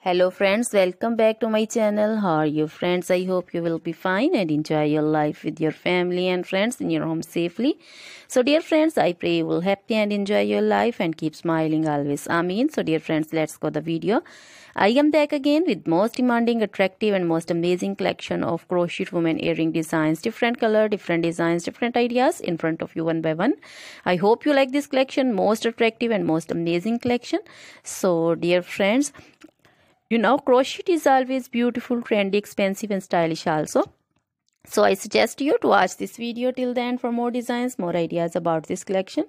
Hello friends, welcome back to my channel. How are you friends? I hope you will be fine and enjoy your life with your family and friends in your home safely. So dear friends, I pray you will happy and enjoy your life and keep smiling always. Amen. So dear friends, let's go the video. I am back again with most demanding, attractive and most amazing collection of crochet women earring designs. Different color, different designs, different ideas in front of you one by one. I hope you like this collection, most attractive and most amazing collection. So dear friends, crochet is always beautiful, trendy, expensive and stylish also. So I suggest you to watch this video till the end for more designs, more ideas about this collection.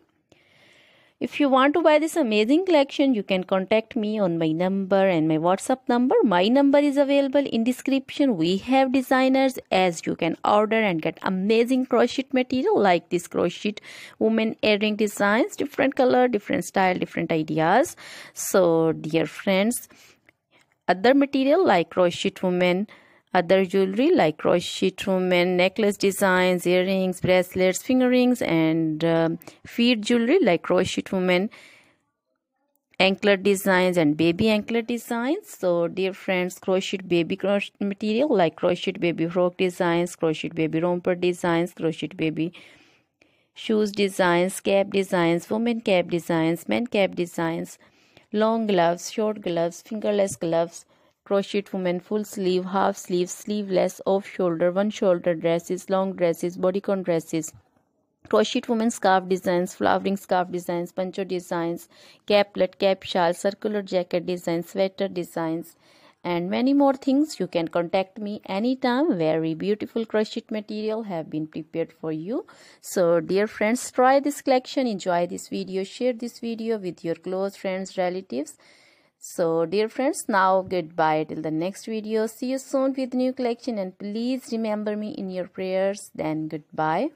If you want to buy this amazing collection, you can contact me on my number and my WhatsApp number. My number is available in description. We have designers as you can order and get amazing crochet material like this crochet woman earring designs, different color, different style, different ideas. So dear friends, other material like crochet women, other jewelry like crochet women necklace designs, earrings, bracelets, finger rings and feet jewelry like crochet women anklet designs and baby anklet designs. So dear friends, crochet baby crochet material like crochet baby frock designs, crochet baby romper designs, crochet baby shoes designs, cap designs, women cap designs, men cap designs, long gloves, short gloves, fingerless gloves, crochet women full sleeve, half sleeve, sleeveless, off shoulder, one shoulder dresses, long dresses, bodycon dresses, crochet women scarf designs, flowering scarf designs, poncho designs, caplet, cap shawl, circular jacket designs, sweater designs and many more things. You can contact me anytime. Very beautiful crochet material have been prepared for you. So dear friends, try this collection, enjoy this video, share this video with your close friends, relatives. So dear friends, now goodbye till the next video. See you soon with new collection and please remember me in your prayers. Then goodbye.